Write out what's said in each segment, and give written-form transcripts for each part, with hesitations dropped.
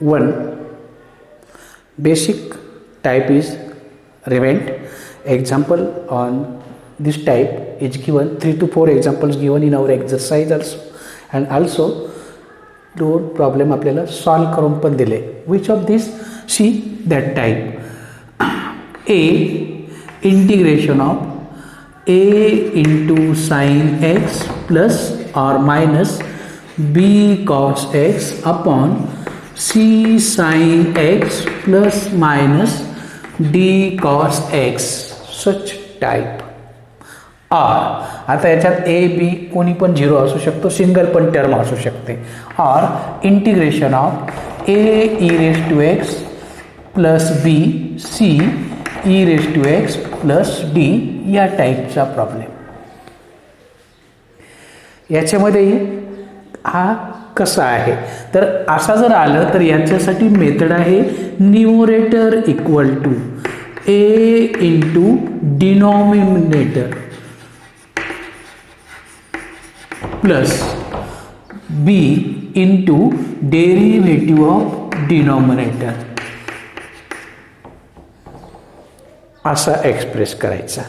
one basic type is remained. Example on this type is given, 3 to 4 examples given in our exercise also, and also दोन problem आपल्याला solve करून पण दिले. Which of this see that type. A integration of A into sine X plus or minus B cos X upon C sine X plus minus D cos X, such type. आता याच्यात A B कोणी पण 0 असू शकतो, single पण term असू शकते. और integration of A E raise to X plus B C E raise to X plus D या टाईपचा प्रॉब्लेम. याच्यामध्ये हा कसा आहे तर असा जर आलं तर याच्यासाठी मेथड आहे numerator equal to A into denominator plus b into derivative of denominator असा एक्सप्रेस करायचा.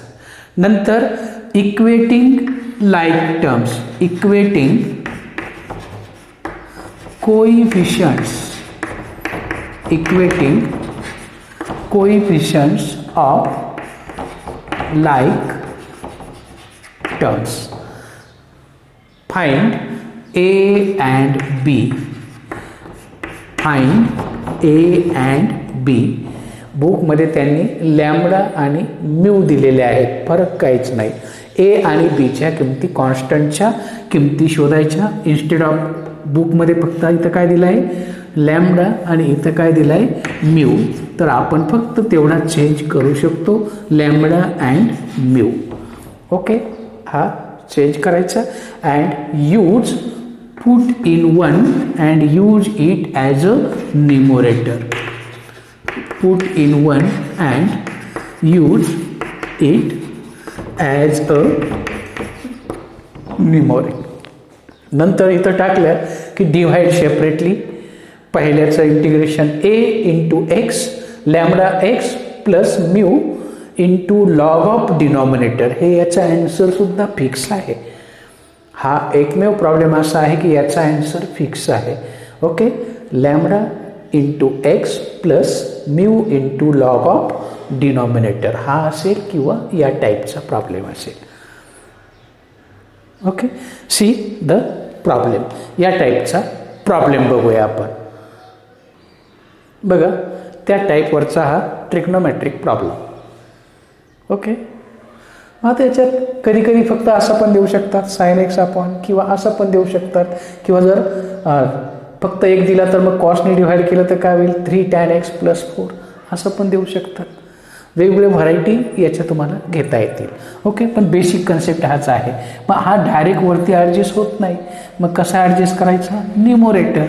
नंतर equating like terms, equating coefficients of like terms. Find A and B. Find A and B. बुकमध्ये त्यांनी लॅम्बडा आणि mu दिलेले आहेत, फरक काहीच नाही. ए आणि बीच्या किमती कॉन्स्टंटच्या किमती शोधायच्या. इन्स्टेड ऑफ बुकमध्ये फक्त इथं काय दिलं आहे लॅम्बडा आणि इथं काय दिलं आहे म्यू, तर आपण फक्त तेवढा चेंज करू शकतो लॅम्बडा अँड म्यू. ओके, हा चेंज करायचा and use put in one and use it as a numerator. Put in one and use it as a numerator. नंतर इथं टाकलं की डिव्हाइड सेपरेटली. पहिल्याचं integration A into x lambda x plus mu into log of denominator. हे याचा answer सुद्धा fix आहे. हा एकमेव प्रॉब्लेम असा आहे की याचा ॲन्सर फिक्स आहे. Okay, lambda into x plus mu into log of denominator हा असेल किंवा या टाईपचा प्रॉब्लेम असेल. Okay, see the problem. या टाईपचा प्रॉब्लेम बघूया आपण. बघा, त्या टाईपवरचा हा ट्रिग्नोमेट्रिक प्रॉब्लेम. ओके, आता याच्यात कधी कधी फक्त असं पण देऊ शकतात साइन एक्स अपॉन, किंवा असं पण देऊ शकतात, किंवा जर फक्त एक दिला तर मग कॉसने डिव्हाइड केलं तर काय होईल 3 tan x प्लस 4 असं पण देऊ शकतात. वेगवेगळे व्हरायटी याच्या तुम्हाला घेता येतील. ओके, पण बेसिक कन्सेप्ट हाच आहे. मग हा डायरेक्ट वरती ॲडजस्ट होत नाही, मग कसा ॲडजस्ट करायचा numerator.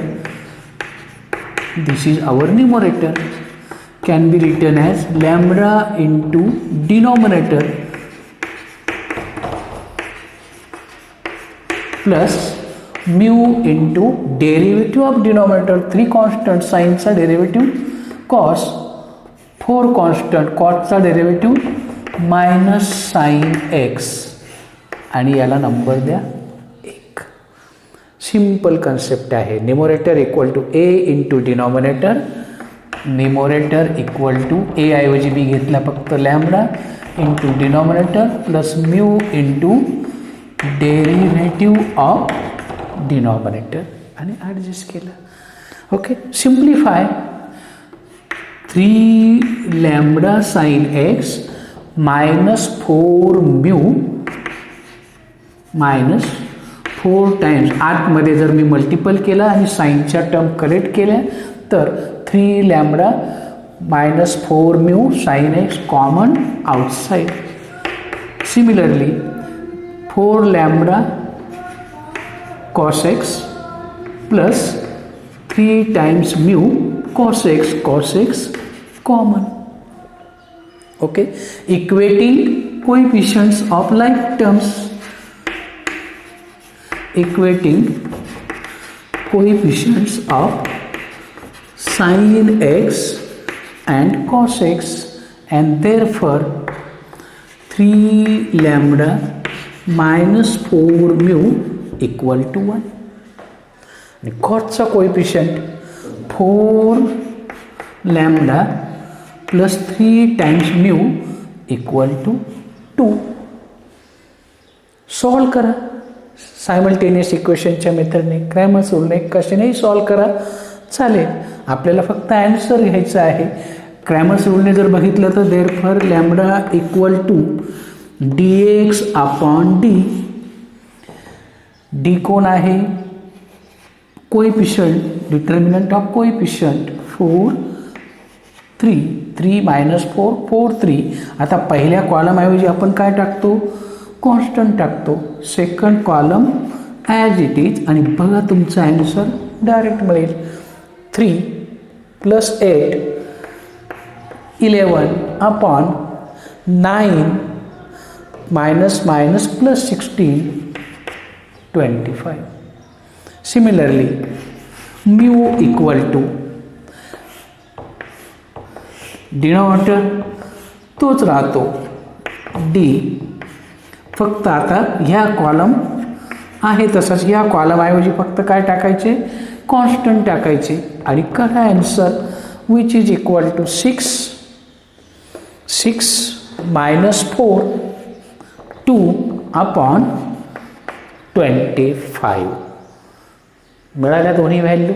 This is our numerator, can be written as lambda into denominator plus mu into derivative of denominator. 3 constant, sin चा derivative cos, 4 constant, cos चा derivative minus sin x आणि याला नंबर द्या 1. सिंपल कन्सेप्ट आहे. Numerator equal to A into denominator, numerator equal to A ऐवजी B घेतला फक्त lambda into denominator plus mu into derivative of denominator आणि adjust केलं. Okay, simplify 3 lambda sine X minus 4 mu minus 4 times. आतमध्ये जर मी multiple केला आणि साईनच्या term collect केल्या तर 3 lambda minus 4 mu sine x common outside. Similarly 4 lambda cos X plus 3 times mu cos x common. Okay, equating coefficients of like terms. Equating coefficients of sin x and cos x, and therefore 3 lambda minus 4 mu equal to 1. आणि कॉसचा coefficient 4 lambda plus 3 times mu equal to 2. Solve करा simultaneous इक्वेशनच्या मेथडने, Cramer's रूलने, कशानेही solve करा चालेल. आपल्याला फक्त ॲन्सर घ्यायचा आहे. क्रॅमर्स रूलने जर बघितलं तर therefore lambda equal to dx upon D. D कोण आहे? Coefficient, determinant of coefficient 4 3 3 minus 4 4 3. आता पहिल्या कॉलम ऐवजी आपण काय टाकतो? कॉन्स्टंट टाकतो. Second column as it is, आणि बघा तुमचा ॲन्सर डायरेक्ट मिळेल. 3 plus 8 11 upon 9 minus minus plus 16 25. Similarly mu equal to denominator तोच राहतो डी, फक्त आता ह्या कॉलम आहे तसंच ह्या कॉलमऐवजी फक्त काय टाकायचे? कॉन्स्टंट टाकायचे. आणि करा answer which is equal to 6 minus 4 2 upon 25. मिळाल्या दोन्ही व्हॅल्यू.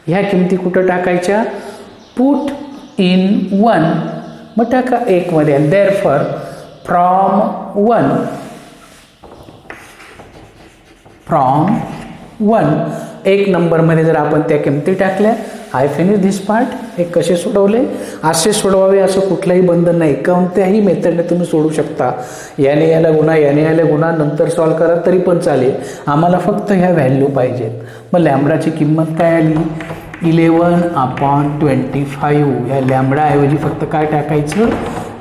ह्या किमती कुठं टाकायच्या? पुट इन 1, मग टाका 1 मध्ये. देअरफॉर फ्रॉम 1 1 नंबरमध्ये जर आपण त्या किमती टाकल्या. I finish this part. हे कसे सोडवले? असे सोडवावे असं कुठलंही बंधन नाही. कोणत्याही मेथडने तुम्ही सोडवू शकता. याने याला गुणा, याने याला गुणा, नंतर सॉल्व करा तरी पण चालेल. आम्हाला फक्त ह्या व्हॅल्यू पाहिजेत. मग लॅम्बडाची किंमत काय आली? 11 अपॉन 25. या लॅम्बडाऐवजी फक्त काय टाकायचं?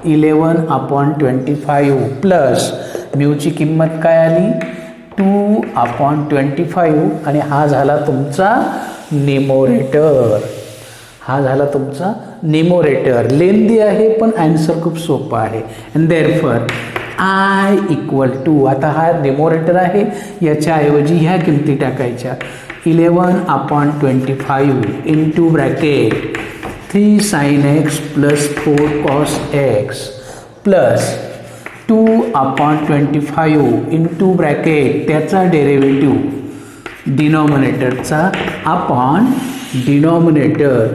11 अपॉन 25 प्लस म्यूची किंमत काय आली? 2 अपॉन 25. आणि हा झाला तुमचा न्यूमरेटर. हा झाला तुमचा न्यूमरेटर. लेंदी आहे पण आन्सर खूप सोपं आहे. And therefore I equal to, आता हा न्यूमरेटर आहे, याच्याऐवजी ह्या किमती टाकायच्या. 11 upon 25 into bracket 3 sin x plus 4 cos x plus 2 upon 25 into bracket त्याचा डेरिव्हेटिव्ह डिनॉमिनेटरचा upon denominator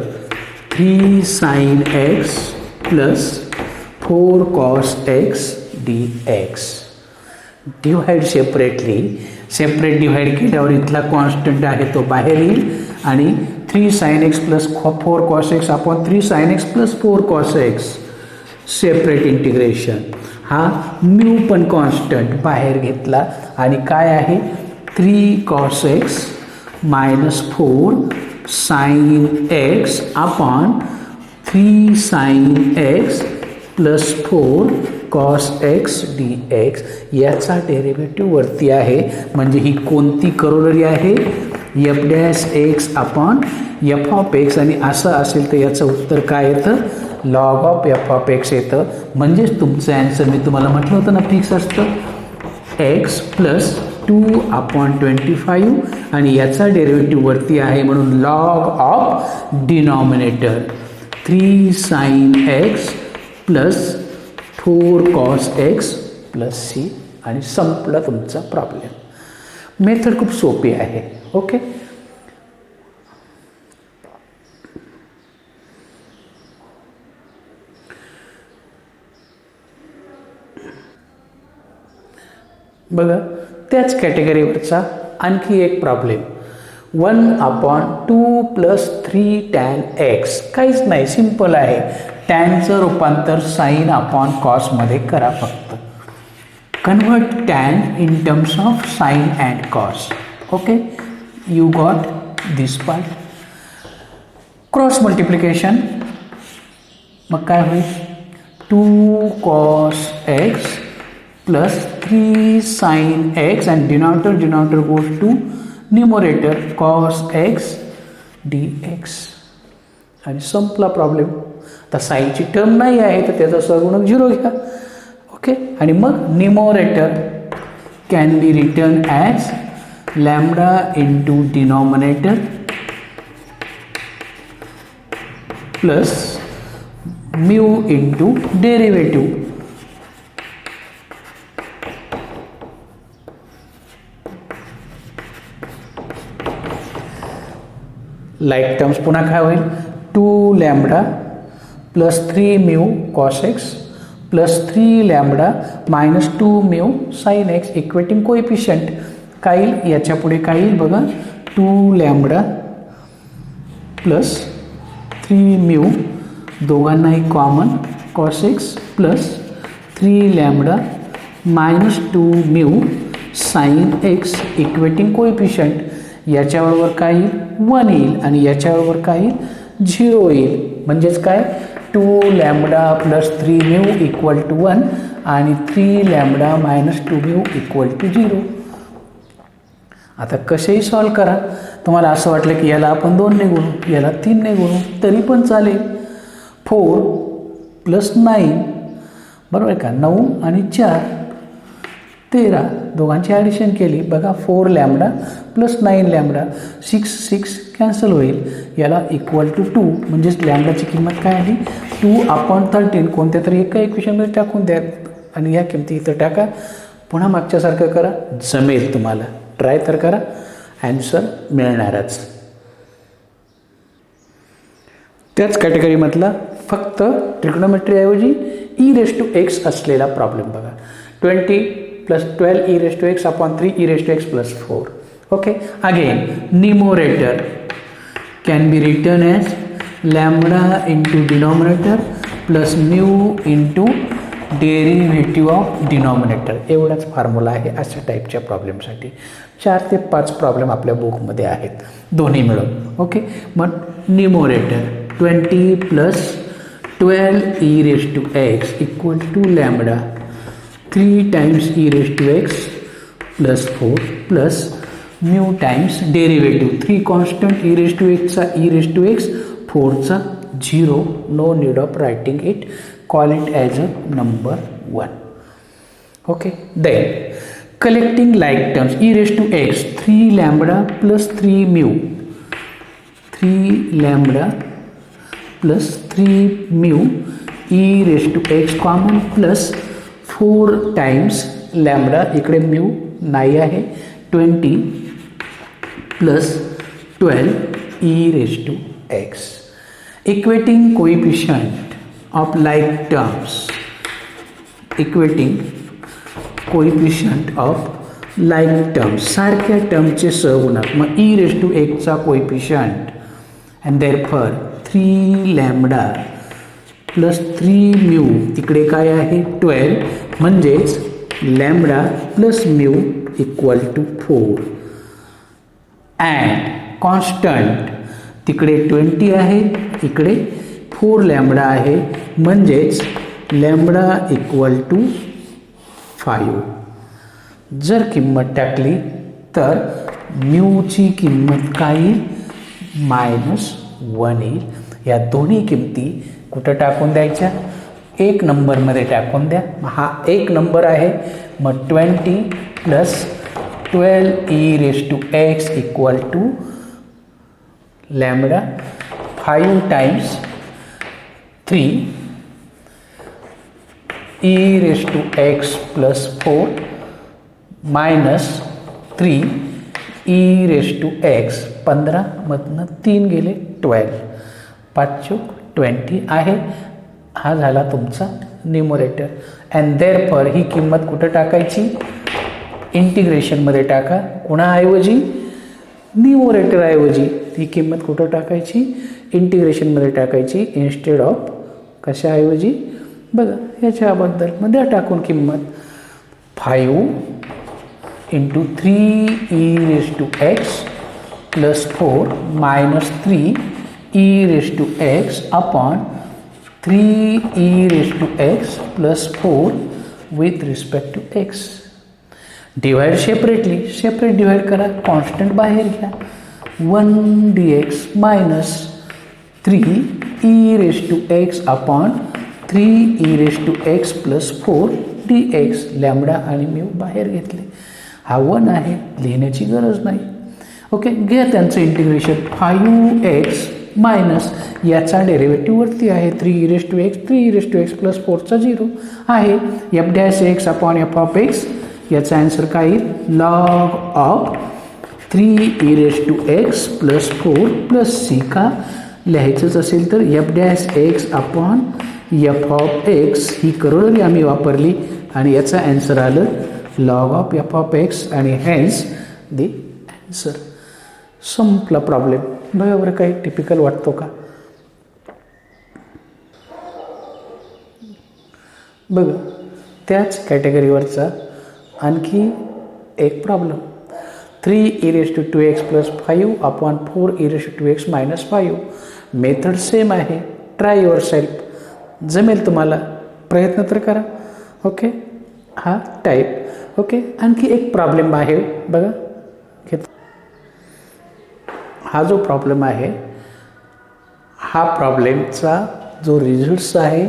3 sin x plus 4 cos x dx. Divide separate divide केल्यावर इथला कॉन्स्टंट आहे तो बाहेर येईल. आणि 3 sin x plus 4 cos x upon 3 sin x plus 4 cos x separate integration. हा म्यू पण कॉन्स्टंट बाहेर घेतला आणि काय आहे? 3 cos x minus 4 sin x upon 3 sin x plus 4 cos x dx. याचा डेरिव्हेटिव्ह वरती आहे. म्हणजे ही कोणती करोलरी आहे? F dash x upon F of x. आणि असं असेल तर याचं उत्तर काय येतं? Log of F of x येतं. म्हणजेच तुमचं ॲन्सर मी तुम्हाला म्हटलं होतं ना फिक्स असतं. एक्स प्लस 2 अपॉन 25 आणि याचा डेरिव्हेटिव्ह वरती आहे म्हणून log of denominator 3 sin x plus 4 cos x plus C. आणि संपला तुमचा प्रॉब्लेम. मेथड खूप सोपी आहे. ओके, बघा त्याच कॅटेगरीवरचा आणखी एक problem. 1 upon 2 plus 3 tan x. काहीच नाही, सिम्पल आहे. टॅनचं रूपांतर साइन अपॉन कॉसमध्ये करा फक्त. Convert tan in terms of sine and cos. Okay, you got this part. Cross multiplication, मग काय होईल? 2 cos x plus 3 sin x and denominator goes to numerator cos x dx. आणि संपला प्रॉब्लेम. आता साईनची term नाही आहे तर त्याचा सहगुणक 0 घ्या. ओके, आणि मग numerator can be written as lambda into denominator plus mu into derivative. Like terms पुन्हा काय होईल, 2 lambda plus 3 mu cos X plus 3 lambda minus 2 mu sine X. Equating coefficient काय येईल, याच्या पुढे काय येईल बघा, 2 लॅम्बडा प्लस 3 म्यू, दोघांनाही common cos X plus 3 lambda minus 2 mu sine X. Equating coefficient याच्याबरोबर काय येईल, 1 येईल आणि याच्याबरोबर काय येईल, 0 येईल. म्हणजेच काय, 2 lambda plus 3 mu equal to 1 आणि 3 lambda minus 2 mu equal to 0. आता कसेही सॉल्व करा. तुम्हाला असं वाटलं की याला आपण 2 ने गुणू, याला 3 ने गुणू तरी पण चालेल. 4 प्लस 9 बरोबर आहे का, 9 आणि 4 13, दोघांची ॲडिशन केली बघा, 4 लॅम्बडा प्लस 9 लॅम्बडा, 6 कॅन्सल होईल. याला इक्वल टू 2, म्हणजेच लॅम्बडाची किंमत काय आली, 2/13. कोणत्या तरी एका इक्वेशनमध्ये टाकून द्या आणि या किमती इथं टाका. पुन्हा मागच्यासारखं करा, जमेल तुम्हाला, ट्राय तर करा, ॲन्सर मिळणारच. त्याच कॅटेगरीमधला फक्त ट्रिग्नोमेट्रीऐवजी e⁻x असलेला प्रॉब्लेम बघा. 20 plus 12 e⁻x upon 3 e⁻x plus 4. Okay, again numerator can be written as lambda into denominator plus mu into derivative of denominator. एवढाच फॉर्म्युला आहे अशा टाईपच्या प्रॉब्लेमसाठी. 4 ते 5 प्रॉब्लेम आपल्या बुकमध्ये आहेत दोन्ही मिळून. ओके, मग numerator 20 plus 12 e⁻x equal to lambda 3 times e⁻x plus 4 plus mu times derivative 3 constant e⁻x चा e⁻x 4 चा 0. No need of writing it, call it as a number 1. Okay, then collecting like terms e⁻x 3 lambda plus 3 mu, 3 lambda plus 3 mu e⁻x common plus 4 times lambda, इकडे mu नाही आहे, 20 plus 12 e⁻x. Equating coefficient of like terms, equating coefficient of like terms, सारख्या टर्मचे सहगुणक. मग e⁻x चा coefficient and therefore 3 lambda plus 3 mu, इकडे काय आहे 12, म्हणजेच lambda plus mu equal to 4. And constant तिकडे 20 आहे, इकडे 4 लॅम्बडा आहे, म्हणजेच लॅम्बडा इक्वल टू 5. जर किंमत टाकली तर म्यूची किंमत काय येईल, -1 येईल. या दोन्ही किमती कुठं टाकून द्यायच्या, 1 नंबरमध्ये टाकून द्या. हा 1 नंबर आहे, मग 20 plus 12 e⁻x equal to lambda 5 times 3 e⁻x plus 4 minus 3 e⁻x, 15 मधनं 3 गेले 12, 5 × 20 आहे. हा झाला तुमचा न्यूमरेटर. अँड देअरफॉर ही किंमत कुठं टाकायची, इंटिग्रेशनमध्ये टाका. कुणाऐवजी, न्यूमरेटरऐवजी ही किंमत कुठं टाकायची, इंटिग्रेशनमध्ये टाकायची. इन्स्टेड ऑफ कशाऐवजी बघा, याच्याबद्दल मध्ये टाकून किंमत 5 into 3 e⁻x plus 4 minus 3 e⁻x upon 3 e⁻x plus 4 with respect to x. Divide separately, separate divide करा, कॉन्स्टंट बाहेर घ्या. 1 dx minus 3e⁴ upon 3e⁴ plus 4 dx. Lambda आणि म्यू बाहेर घेतले. हा 1 आहे, लिहिण्याची गरज नाही. ओके, घ्या त्यांचं इंटिग्रेशन. 5x मायनस याचा डेरिव्हेटिव्ह वरती आहे 3e⁴ प्लस 4चा 0 आहे. f' अपॉन f(x) याचा आन्सर काय येईल? Log of 3e⁴ plus 4 plus c. का लिहायचंच असेल तर f' अपॉन f(x) ही करोडरी आम्ही वापरली आणि याचा आन्सर आलं लॉग ऑफ f(x) आणि हॅन्स दी आन्सर. संपला प्रॉब्लेम. बरोबर, काही टिपिकल वाटतो का? बघा, त्याच कॅटेगरीवरचा आणखी एक problem. 3e⁴ plus 5 upon 4e⁴ minus 5. Method same आहे. Try yourself. जमेल तुम्हाला, प्रयत्न तर करा. ओके, हा टाईप. ओके, आणखी एक प्रॉब्लेम आहे बघा. हा जो प्रॉब्लेम आहे, हा प्रॉब्लेमचा जो रिझल्ट्स आहे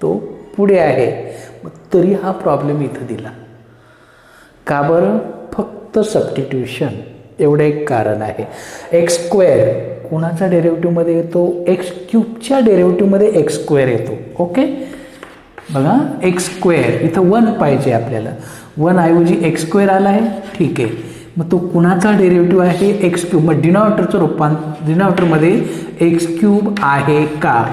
तो पुढे आहे. मग तरी हा प्रॉब्लेम इथं दिला का बरं? फक्त सबस्टिट्यूशन, एवढं एक कारण आहे. x² कोणाच्या डेरिव्हेटिव्हमध्ये येतो? x³ डेरिव्हेटिव्हमध्ये x² येतो. ओके, बघा, x² इथं 1 पाहिजे आपल्याला. 1 ऐवजी x² आला आहे. ठीक आहे, मग तो कुणाचा डेरिव्हेटिव्ह आहे? x³. मग डिनॉमिनेटरमध्ये x³ आहे का?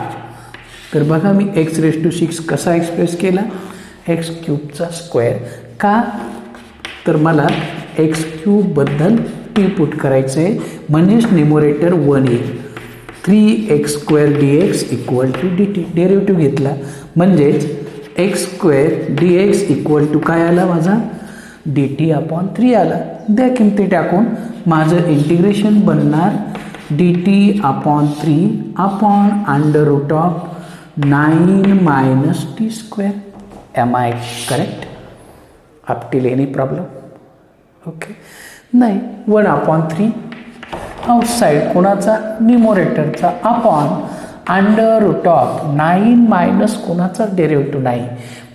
तर बघा, मी x⁶ कसा एक्सप्रेस केला? x³ square. का? तर मला x³ बद्दल टी पुट करायचं आहे, म्हणजेच न्युमरेटर 1 येईल. 3x² dx equal to dt. Derivative घेतला म्हणजेच x² dx इक्वल टू काय आला माझा? dt अपॉन 3 आला. द्या किमती टाकून. माझं इंटिग्रेशन बनणार dt upon 3 upon √9 minus t². Am I correct? Up till any problem? Okay, नाही. 1 अपॉन 3 आउटसाईड कोणाचा? न्युमरेटरचा अपॉन √9 मायनस कोणाचा? डेरिव्हेटिव्ह नाही.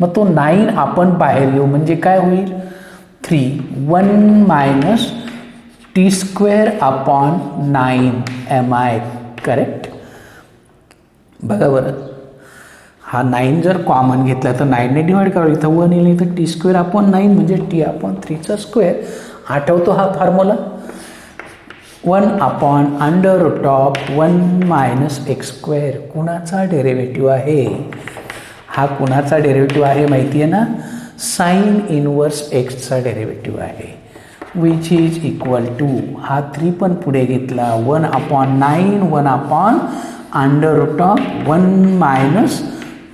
मग तो 9 आपण बाहेर घेऊ म्हणजे काय होईल? 3 1 minus t² upon 9. Am I correct? बघा बरं, हा 9 जर कॉमन घेतला तर 9ने डिवाइड करावं. इथं 1 येईल, इथं t² अपॉन 9 म्हणजे t अपॉन 3चा स्क्वेअर. आठवतो हा फॉर्म्युला? 1 upon √1 minus x². कुणाचा डेरिव्हेटिव्ह आहे? हा कुणाचा डेरिव्हेटिव्ह आहे माहिती आहे ना? साइन इनवर्स एक्सचा डेरिव्हेटिव्ह आहे, विच इज इक्वल टू, हा 3 पण पुढे घेतला, 1 upon 9 1 upon √1 minus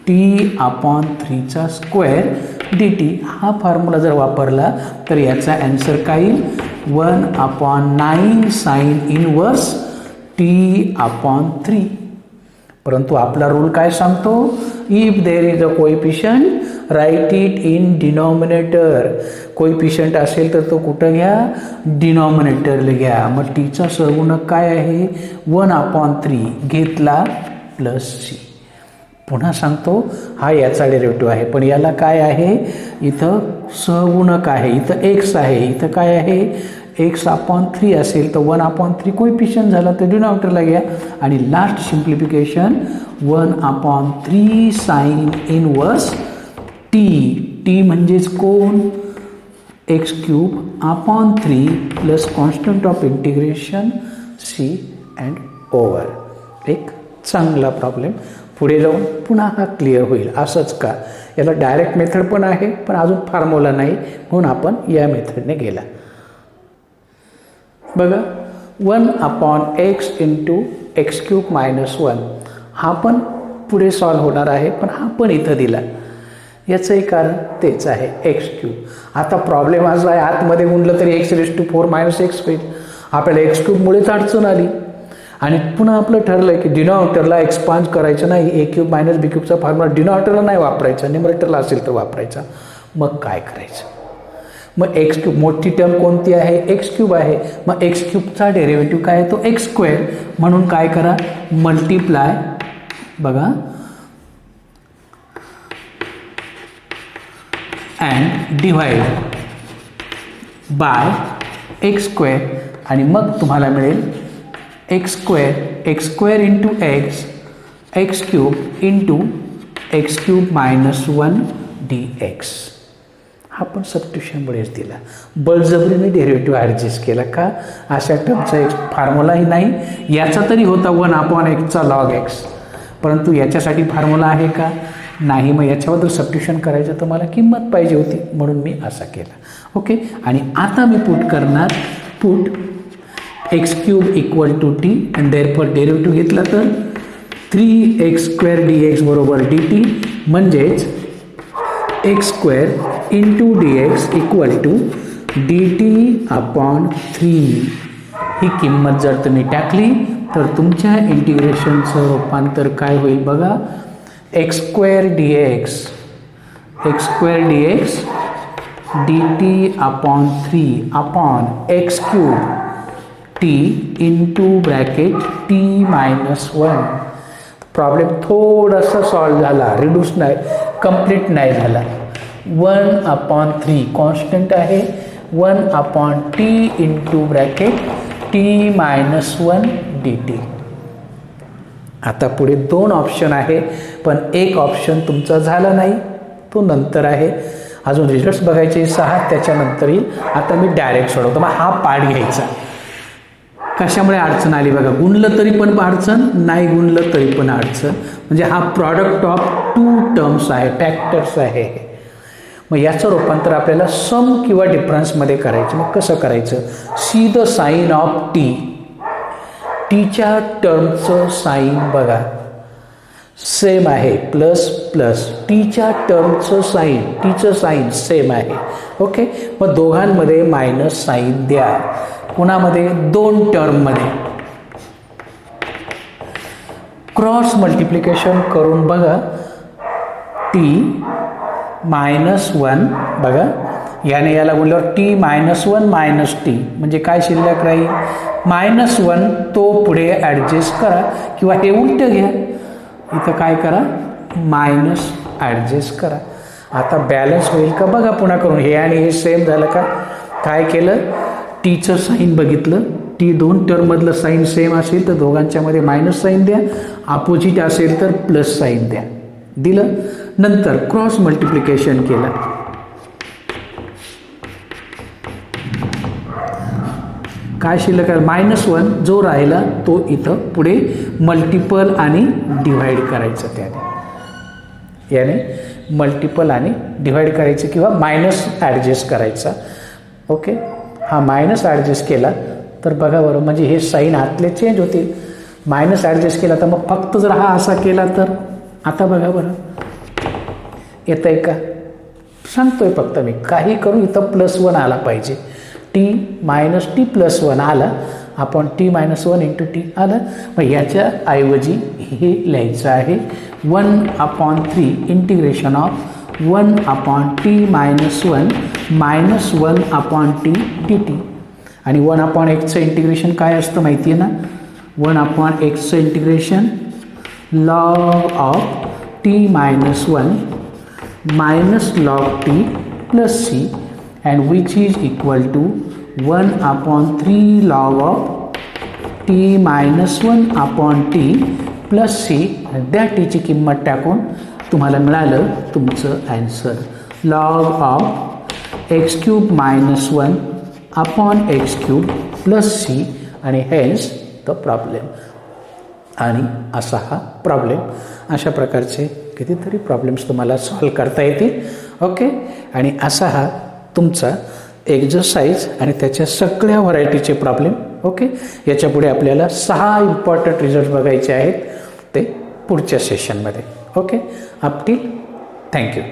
T upon 3चा स्क्वेअर dt. हा फॉर्म्युला जर वापरला तर याचा ॲन्सर काय येईल? 1 upon 9 sine inverse T upon 3. परंतु आपला रूल काय सांगतो? If there is a coefficient right it in denominator. Coefficient असेल तर तो कुठं घ्या? डिनॉमिनेटरला घ्या. मग टीचा सहगुणक काय आहे? 1 अपॉन 3 घेतला प्लस सी. पुन्हा सांगतो, हा याचा डेरिव्हेटिव्ह आहे, पण याला काय आहे? इथं सहगुणक आहे, इथं एक्स आहे, इथं काय आहे? एक्स अपॉन 3 असेल तर 1 अपॉन 3 कोएफिशियंट झाला तर डिनॉमिनेटरला घ्या. आणि last simplification 1 upon 3 sine inverse t. T म्हणजेच कोण? x³ upon 3 plus constant of integration C and over. एक चांगला प्रॉब्लेम. पुढे जाऊन पुन्हा हा क्लिअर होईल. असंच का? याला डायरेक्ट मेथड पण आहे, पण अजून फॉर्म्युला नाही, म्हणून आपण या मेथडने गेला. बघा, 1 upon x into x³ minus 1 हा पण पुढे सॉल्व होणार आहे, पण हा पण इथं दिला. याचंही कारण तेच आहे, x³. आता प्रॉब्लेम असा आहे, आतमध्ये गुणलं तरी x⁴ मायनस x होईल. आपल्याला x³ मुळेच अडचण आली. आणि पुन्हा आपलं ठरलं की डिनॉमिनेटरला एक्सपांड करायचं नाही. a³ मायनस b³ फॉर्म्युला डिनॉमिनेटरला नाही वापरायचा, न्युमरेटरला असेल तर वापरायचा. मग काय करायचं? मग एक्स क्यूब मोठी टर्म कोणती आहे एक्स क्यूब आहे. मग एक्स क्यूबचा डेरिव्हेटिव्ह काय आहे तो एक्स स्क्वेअर. म्हणून काय करा मल्टिप्लाय बघा and divide by x square आणि मग तुम्हाला मिळेल x square into x cube into x cube minus 1 dx. हा पण सबस्टिट्यूशनमुळेच दिला. बळजबरीने डेरिव्हेटिव्ह ॲडजस्ट केला का अशा टर्मचा एक फॉर्म्युलाही नाही. याचा तरी होता 1/x log x, परंतु याच्यासाठी फॉर्म्युला आहे का नाही. मग याच्याबद्दल सबस्टिट्यूशन करायचं तर मला किंमत पाहिजे होती म्हणून मी असा केला. ओके. आणि आता मी put x cube equal to t and therefore derivative घेतला तर 3x² dx बरोबर dt म्हणजेच x square into dx equal to dt/3. ही किंमत जर तुम्ही टाकली तर तुमच्या इंटिग्रेशनचं रूपांतर काय होईल बघा x² dx dt/3/x³ t into bracket t-1. Problem थोडासा सॉल्व झाला, रिड्यूस नाही, कंप्लीट नाही झाला. 1/3 कॉन्स्टंट आहे 1/t into bracket t-1 dt. आता पुढे 2 ऑप्शन आहे पण एक ऑप्शन तुमचा झाला नाही तो नंतर आहे. अजून रिझल्ट्स बघायचे 6 त्याच्यानंतर येईल. आता मी डायरेक्ट सोडवतो. मग हा पार्ट घ्यायचा. कशामुळे अडचण आली बघा, गुणलं तरी पण अडचण, नाही गुणलं तरी पण अडचण. म्हणजे हा प्रॉडक्ट ऑफ 2 टर्म्स आहे, फॅक्टर्स आहे. मग याचं रूपांतर आपल्याला सम किंवा डिफरन्समध्ये करायचं. मग कसं करायचं, see the sine of t. टीच्या टर्मचं साईन बघा सेम आहे प्लस टीच्या टर्मचं टीचं साईन सेम आहे. ओके. मग दोघांमध्ये मायनस साईन द्या. कुणामध्ये 2 टर्ममध्ये क्रॉस मल्टिप्लिकेशन करून बघा t-1 बघा याने याला बोलल्यावर t-1 t म्हणजे काय शिल्लक राहील -1. तो पुढे ॲडजस्ट करा किंवा हे उलटं घ्या, इथं काय करा मायनस ॲडजस्ट करा. आता बॅलन्स होईल का बघा पुन्हा करून. हे आणि हे सेम झालं का. काय केलं टीचं साईन बघितलं, टी 2 टर्ममधलं साईन सेम असेल तर दोघांच्यामध्ये मायनस साईन द्या, अपोजिट असेल तर प्लस साईन द्या. दिलं. नंतर क्रॉस मल्टिप्लिकेशन केलं. काय शिल्लक आहे -1 जो राहिला तो इथं पुढे मल्टिपल आणि डिव्हाइड करायचं. याने मल्टिपल आणि डिव्हाइड करायचं किंवा मायनस ॲडजस्ट करायचा. ओके. हा मायनस ॲडजस्ट केला तर बघा बरं, म्हणजे हे साईन आतले चेंज होतील. मायनस ॲडजस्ट केला तर मग फक्त जर हा असा केला तर आता बघा बरं येतं आहे का, सांगतोय फक्त मी. काही करून इथं +1 आला पाहिजे. t-t+1 आला आपण t-1 इंटू टी आलं. मग याच्या ऐवजी हे लिहायचं आहे 1/3 integration of 1/t-1 -1/t dt. आणि 1/xचं इंटिग्रेशन काय असतं माहिती आहे ना, 1/xचं integration log of t-1 log t plus c and which is equal to 1/3 log of t-1/t plus c. त्या टीची किंमत टाकून तुम्हाला मिळालं तुमचं answer log of x³ -1/x³ plus c आणि हेन्स द प्रॉब्लेम. आणि असा हा प्रॉब्लेम, अशा प्रकारचे कितीतरी प्रॉब्लेम्स तुम्हाला सॉल्व करता येतील. ओके. आणि असा हा तुमचा एक्झरसाइज आणि त्याच्या सगळ्या व्हरायटीचे प्रॉब्लेम. ओके. याच्या पुढे आपल्याला 6 इम्पॉर्टंट रिझल्ट बघायचे आहेत ते पुढच्या सेशनमध्ये. ओके. Up till thank you.